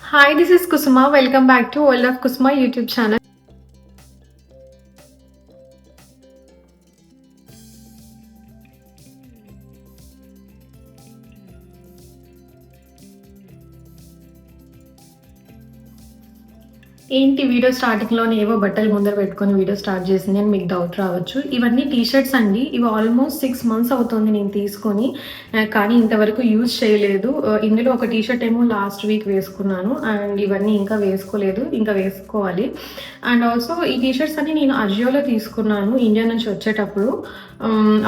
Hi, this is Kusuma. Welcome back to World of Kusuma YouTube channel. ఏంటి video స్టార్టింగ్‌లోనే ఏవో బట్టలు ముందర పెట్టుకొని వీడియో స్టార్ట్ చేసింది అని మీకు డౌట్ రావచ్చు. ఇవన్నీ టీ షర్ట్స్ అండి. ఇవి ఆల్మోస్ట్ 6 మంత్స్ అవుతుంది నేను తీసుకొని. కానీ ఇంతవరకు యూజ్ చేయలేదు. ఇందులో ఒక టీ షర్ట్ ఏమో లాస్ట్ వీక్ వేసుకున్నాను. అండ్ ఇవన్నీ ఇంకా వేసుకోలేదు. ఇంకా వేసుకోవాలి. అండ్ ఆల్సో ఈ టీ షర్ట్స్ అన్నీ నేను అజియోలో తీసుకున్నాను ఇండియా నుంచి వచ్చేటప్పుడు.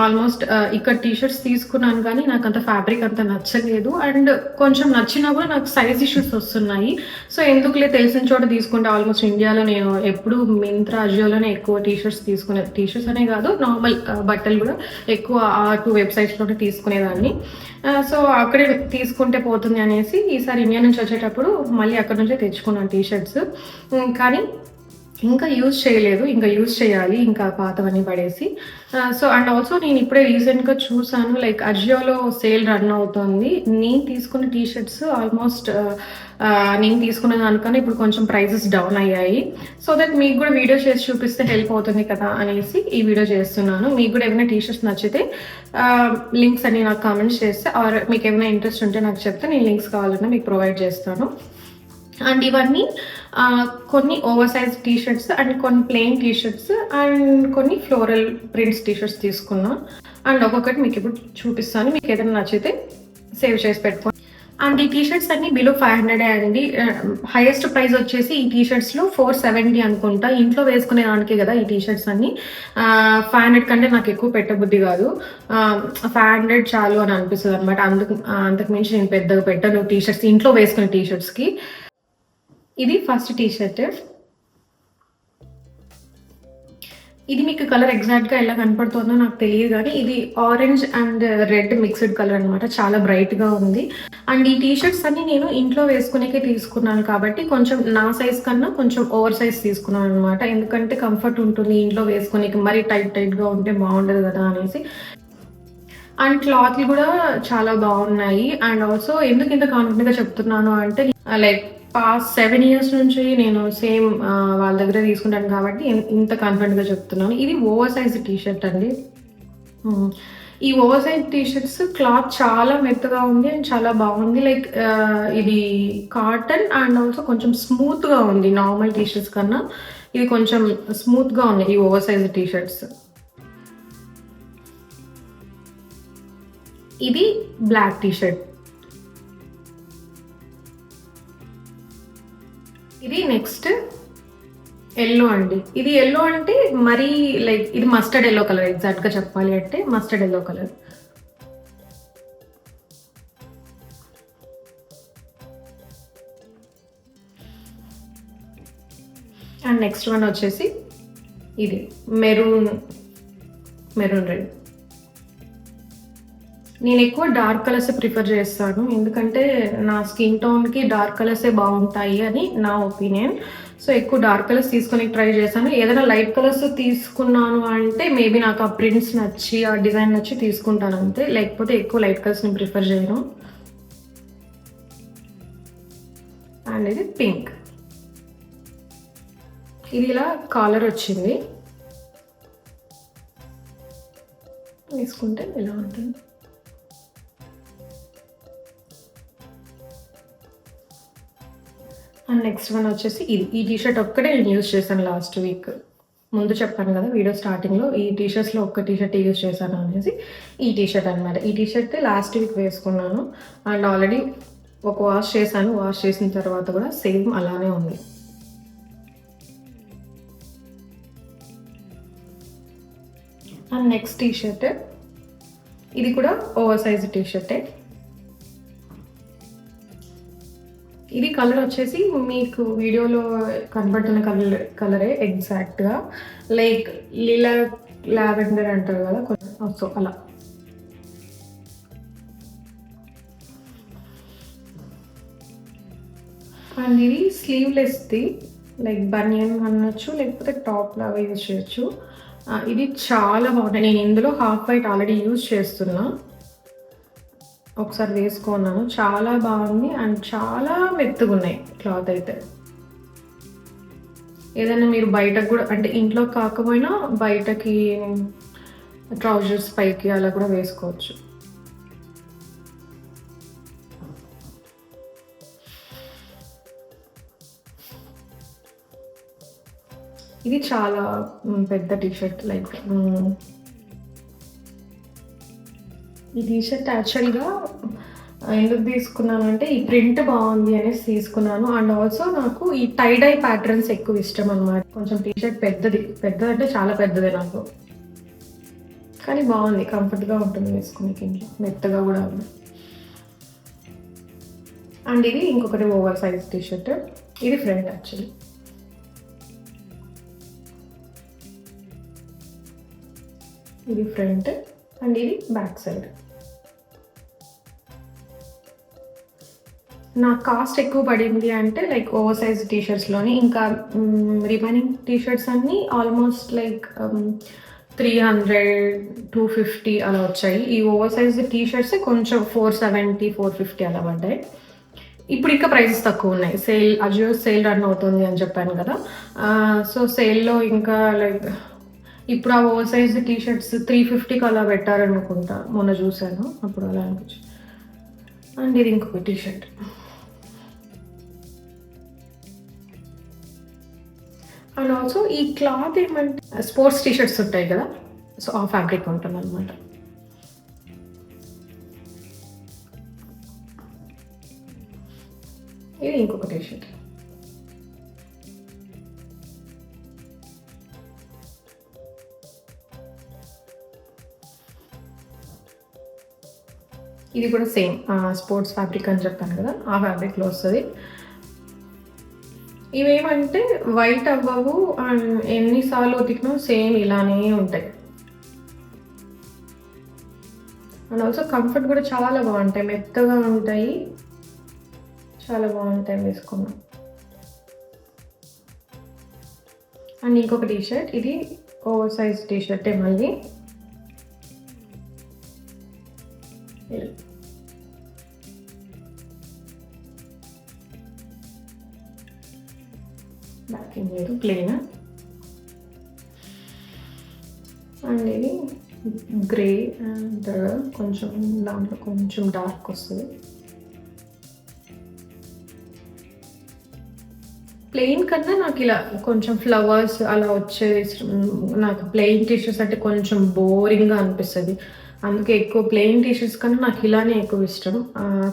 ఆల్మోస్ట్ ఇక్కడ టీ షర్ట్స్ తీసుకున్నాను కానీ నాకంత ఫ్యాబ్రిక్ అంత నచ్చలేదు. అండ్ కొంచెం నచ్చినా కూడా నాకు సైజ్ ఇష్యూస్ వస్తున్నాయి. సో ఎందుకులే తెలిసిన చోట తీసుకుంటే ఆల్మోస్ట్ ఇండియాలో నేను ఎప్పుడు మింత్రా అజియోలోనే ఎక్కువ టీ షర్ట్స్ తీసుకునేది. టీ షర్ట్స్ అనే కాదు నార్మల్ బట్టలు కూడా ఎక్కువ ఆ 2 వెబ్సైట్స్లోనే తీసుకునేదాన్ని. సో అక్కడే తీసుకుంటే పోతుంది అనేసి ఈసారి ఇండియా నుంచి వచ్చేటప్పుడు మళ్ళీ అక్కడ నుంచే తెచ్చుకున్నాను టీ షర్ట్స్. కానీ ఇంకా యూజ్ చేయలేదు. ఇంకా యూజ్ చేయాలి ఇంకా పాతవన్నీ పడేసి. సో అండ్ ఆల్సో నేను ఇప్పుడే రీసెంట్‌గా చూసాను లైక్ అజియోలో సేల్ రన్ అవుతుంది. నేను తీసుకున్న టీ షర్ట్స్ ఆల్మోస్ట్ నేను తీసుకున్న దానికన్నా ఇప్పుడు కొంచెం ప్రైజెస్ డౌన్ అయ్యాయి. సో దట్ మీకు కూడా వీడియో చేసి చూపిస్తే హెల్ప్ అవుతుంది కదా అనేసి ఈ వీడియో చేస్తున్నాను. మీకు కూడా ఏమైనా టీ షర్ట్స్ నచ్చితే లింక్స్ అన్ని నాకు కామెంట్స్ చేస్తే ఆర్ మీకు ఏమైనా ఇంట్రెస్ట్ ఉంటే నాకు చెప్తే నేను లింక్స్ కావాలన్నా మీకు ప్రొవైడ్ చేస్తాను. అండ్ ఇవన్నీ కొన్ని over size T shirts and కొన్ని ప్లెయిన్ టీ షర్ట్స్ అండ్ కొన్ని ఫ్లోరల్ ప్రింట్స్ టీ షర్ట్స్ తీసుకున్నా. అండ్ ఒక్కొక్కటి మీకు ఇప్పుడు చూపిస్తాను. మీకు ఏదైనా నచ్చితే సేవ్ చేసి పెట్టుకోండి. అండ్ ఈ టీ షర్ట్స్ అన్ని బిలో 500 అండి. హైయెస్ట్ ప్రైస్ వచ్చేసి ఈ టీ షర్ట్స్లో 470 అనుకుంటా. ఇంట్లో వేసుకునే దానికే కదా ఈ టీ షర్ట్స్ అన్ని. 500 కంటే నాకు ఎక్కువ పెట్టబుద్ధి కాదు. 500 చాలు అని అనిపిస్తుంది అనమాట. అంతకు మించి నేను పెద్దగా పెట్టను టీ షర్ట్స్ ఇంట్లో వేసుకునే టీ షర్ట్స్కి. ఇది ఫస్ట్ టీ షర్ట్. ఇది మీకు కలర్ ఎగ్జాక్ట్గా ఎలా కనపడుతుందో నాకు తెలియదు కానీ ఇది orange and red mixed colour అనమాట. చాలా బ్రైట్గా ఉంది. అండ్ ఈ టీ షర్ట్స్ అన్ని నేను ఇంట్లో వేసుకునేకే తీసుకున్నాను కాబట్టి కొంచెం నా సైజ్ కన్నా కొంచెం ఓవర్ సైజ్ తీసుకున్నాను అనమాట. ఎందుకంటే కంఫర్ట్ ఉంటుంది ఇంట్లో వేసుకునేకి. మరీ టైట్గా ఉంటే బాగుండదు కదా అనేసి. అండ్ క్లాత్లు కూడా చాలా బాగున్నాయి. అండ్ ఆల్సో ఎందుకు ఇంత కాన్ఫిడెంట్గా చెప్తున్నాను అంటే లైక్ పాస్ట్ 7 ఇయర్స్ నుంచి నేను సేమ్ వాళ్ళ దగ్గర తీసుకుంటాను కాబట్టి ఇంత కాన్ఫిడెంట్గా చెప్తున్నాను. ఇది ఓవర్ సైజ్ టీ షర్ట్ అండి. ఈ over size T shirts cloth చాలా మెత్తగా ఉంది అండ్ చాలా బాగుంది. లైక్ ఇది కాటన్ అండ్ ఆల్సో కొంచెం స్మూత్గా ఉంది. నార్మల్ టీ షర్ట్స్ కన్నా ఇది కొంచెం స్మూత్గా ఉన్నాయి ఈ ఓవర్ సైజ్ టీ షర్ట్స్. ఇది బ్లాక్ టీ షర్ట్. ఇది నెక్స్ట్ ఎల్లో అండి. ఇది ఎల్లో అంటే మరీ లైక్ ఇది మస్టర్డ్ ఎల్లో కలర్. ఎగ్జాక్ట్గా చెప్పాలి అంటే mustard yellow colour. And next one వచ్చేసి ఇది మెరూన్ రెడ్. నేను ఎక్కువ డార్క్ కలర్స్ ప్రిఫర్ చేస్తాను. ఎందుకంటే నా స్కిన్ టోన్కి డార్క్ కలర్సే బాగుంటాయి అని నా ఒపీనియన్. సో ఎక్కువ డార్క్ కలర్స్ తీసుకొని ట్రై చేశాను. ఏదైనా లైట్ కలర్స్ తీసుకున్నాను అంటే మేబీ నాకు ఆ ప్రింట్స్ నచ్చి ఆ డిజైన్ నచ్చి తీసుకుంటాను అంతే. లేకపోతే ఎక్కువ లైట్ కలర్స్ని ప్రిఫర్ చేయను. అండ్ ఇది పింక్. ఇది ఇలా కాలర్ వచ్చింది. తీసుకుంటే ఇలా ఉంటుంది. అండ్ నెక్స్ట్ వన్ వచ్చేసి ఇది. ఈ టీషర్ట్ ఒక్కటే నేను యూజ్ చేశాను లాస్ట్ వీక్. ముందు చెప్పాను కదా వీడియో స్టార్టింగ్లో ఈ టీషర్ట్స్లో ఒక్క టీషర్ట్ యూజ్ చేశాను అనేసి. ఈ టీషర్ట్ అనమాట. ఈ టీషర్ట్ లాస్ట్ వీక్ వేసుకున్నాను. అండ్ ఆల్రెడీ ఒక వాష్ చేశాను. వాష్ చేసిన తర్వాత కూడా సేమ్ అలానే ఉంది. And next T shirt. ఇది కూడా ఓవర్ సైజ్ టీషర్టే. ఇది కలర్ వచ్చేసి మీకు వీడియోలో కనబడుతున్న కలరే ఎగ్జాక్ట్గా. లైక్ లావెండర్ అంటారు కదా సో అలా. అండ్ ఇది స్లీవ్లెస్ది. లైక్ బనియన్ అనొచ్చు లేకపోతే టాప్ లాగా యూజ్ చేయొచ్చు. ఇది చాలా బాగుంటుంది. నేను ఇందులో హాఫ్ వైట్ ఆల్రెడీ యూజ్ చేస్తున్నా. ఒకసారి వేసుకున్నాను, చాలా బాగుంది అండ్ చాలా మెత్తగా ఉన్నాయి క్లాత్ అయితే. ఏదైనా మీరు బయటకు కూడా అంటే ఇంట్లో కాకపోయినా బయటకి ట్రౌజర్స్ పైకి అలా కూడా వేసుకోవచ్చు. ఇది చాలా పెద్ద టీషర్ట్. లైక్ ఈ టీషర్ట్ యాక్చువల్గా ఎందుకు తీసుకున్నానంటే ఈ ప్రింట్ బాగుంది అనేసి తీసుకున్నాను. అండ్ ఆల్సో నాకు ఈ టై డై ప్యాటర్న్స్ ఎక్కువ ఇష్టం అనమాట. కొంచెం టీషర్ట్ పెద్దదంటే చాలా పెద్దదే నాకు, కానీ బాగుంది, కంఫర్ట్గా ఉంటుంది వేసుకునే ఇంట్లో, మెత్తగా కూడా ఉంది. అండ్ ఇది ఇంకొకటి ఓవర్ సైజ్ టీషర్ట్. ఇది ఫ్రంట్ యాక్చువల్లీ, ఇది ఫ్రంట్ అండ్ ఇది బ్యాక్ సైడ్. నా కాస్ట్ ఎక్కువ పడింది అంటే లైక్ ఓవర్ సైజ్ టీషర్ట్స్లోని. ఇంకా రిమైనింగ్ టీషర్ట్స్ అన్నీ ఆల్మోస్ట్ లైక్ 300, 250 అలా వచ్చాయి. ఈ ఓవర్ సైజ్ టీషర్ట్స్ కొంచెం 470, 450 అలా పడ్డాయి. ఇప్పుడు ఇంకా ప్రైసెస్ తక్కువ ఉన్నాయి. అజియో సేల్ రన్ అవుతుంది అని చెప్పాను కదా, సో సేల్లో ఇంకా లైక్ ఇప్పుడు ఆ ఓవర్ సైజ్ టీషర్ట్స్ 350కి అలా పెట్టారనుకుంటా, మొన్న చూశాను అప్పుడు అలా అనిపించింది. అండ్ ఇది ఇంకొక టీషర్ట్. అండ్ ఆల్సో ఈ క్లాత్ ఏమంటే స్పోర్ట్స్ టీషర్ట్స్ ఉంటాయి కదా, సో ఆ ఫ్యాబ్రిక్ ఉంటుంది అనమాట. ఇది ఇంకొక టీషర్ట్. ఇది కూడా సేమ్ స్పోర్ట్స్ ఫ్యాబ్రిక్ అని చెప్పాను కదా, ఆ ఫ్యాబ్రిక్లో వస్తుంది. ఇవేమంటే వైట్ అవ్వవు అండ్ ఎన్నిసార్లు ఉతికినా సేమ్ ఇలానే ఉంటాయి. అండ్ ఆల్సో కంఫర్ట్ కూడా చాలా బాగుంటాయి, మెత్తగా ఉంటాయి, చాలా బాగుంటాయి వేసుకున్నాం. అండ్ ఇంకొక టీషర్ట్, ఇది ఓవర్ సైజ్ టీషర్టే మళ్ళీ. బ్యాకింగ్ లేదు, ప్లెయిన్. అండ్ ఇది గ్రే అండ్ కొంచెం దాంట్లో కొంచెం డార్క్ వస్తుంది. ప్లెయిన్ కన్నా నాకు ఇలా కొంచెం ఫ్లవర్స్ అలా వచ్చేది. నాకు ప్లెయిన్ టీషర్ట్స్ అంటే కొంచెం బోరింగ్గా అనిపిస్తుంది, అందుకే ఎక్కువ ప్లెయిన్ టీషర్ట్స్ కన్నా నాకు ఇలానే ఎక్కువ ఇష్టం.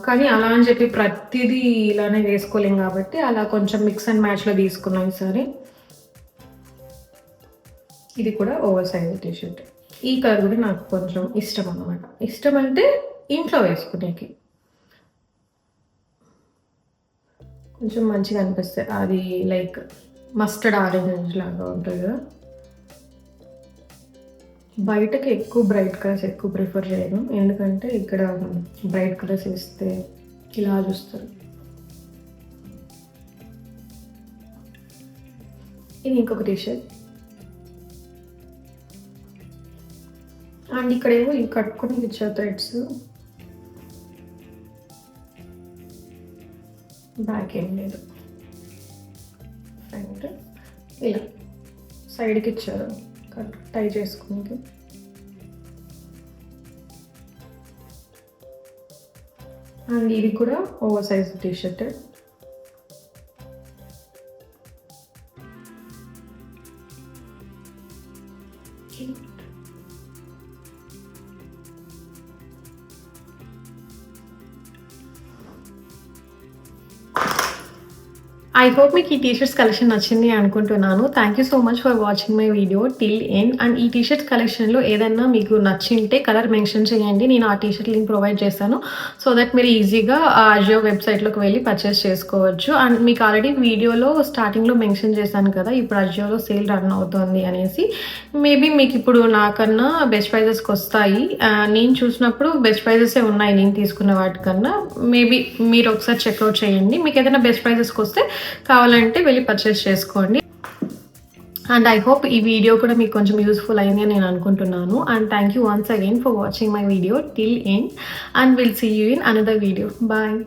కానీ అలా అని చెప్పి ప్రతిదీ ఇలానే వేసుకోలేం కాబట్టి అలా కొంచెం మిక్స్ అండ్ మ్యాచ్లో తీసుకున్నాం ఈసారి. ఇది కూడా ఓవర్ సైజ్ టీషర్ట్. ఈ కలర్ కూడా నాకు కొంచెం ఇష్టం అన్నమాట. ఇష్టం అంటే ఇంట్లో వేసుకునేకి కొంచెం మంచిగా అనిపిస్తుంది. అది లైక్ మస్టర్డ్ ఆరెంజ్ లాగా ఉంటుంది కదా. బయటకి ఎక్కువ బ్రైట్ కలర్స్ ఎక్కువ ప్రిఫర్ చేయను, ఎందుకంటే ఇక్కడ బ్రైట్ కలర్స్ వేస్తే ఇలా చూస్తారు. ఇది ఇంకొక టీషర్ట్. అండ్ ఇక్కడేమో ఇవి కట్టుకుని ఇచ్చారు థ్రెడ్స్. బ్యాక్ ఏం లేదు, ఫ్రంట్ ఇలా సైడ్కి ఇచ్చారు టై చేసుకుంటే. అండ్ ఇది కూడా over size T shirt. I hope మీకు ఈ టీషర్ట్స్ కలెక్షన్ నచ్చింది అనుకుంటున్నాను. Thank you so much for watching my video till end. And ఈ టీషర్ట్స్ కలెక్షన్లో ఏదన్నా మీకు నచ్చింటే కలర్ మెన్షన్ చేయండి, నేను ఆ టీషర్ట్ లింక్ ప్రొవైడ్ చేస్తాను, సో దట్ మీరు ఈజీగా అజియో వెబ్సైట్లోకి వెళ్ళి పర్చేస్ చేసుకోవచ్చు. అండ్ మీకు ఆల్రెడీ వీడియోలో స్టార్టింగ్లో మెన్షన్ చేశాను కదా ఇప్పుడు అజియోలో సేల్ రన్ అవుతుంది అనేసి. మేబీ మీకు ఇప్పుడు నాకన్నా బెస్ట్ ప్రైజెస్కి వస్తాయి. నేను చూసినప్పుడు బెస్ట్ ప్రైజెసే ఉన్నాయి నేను తీసుకున్న వాటికన్నా. మేబీ మీరు ఒకసారి చెక్అవుట్ చేయండి, మీకు ఏదైనా బెస్ట్ ప్రైజెస్కి వస్తే కావాలంటే వెళ్ళి పర్చేస్ చేసుకోండి. అండ్ ఐ హోప్ ఈ వీడియో కూడా మీకు కొంచెం యూస్ఫుల్ అయింది అని నేను అనుకుంటున్నాను. And thank you once again for watching my video till end and will see you in another video. Bye.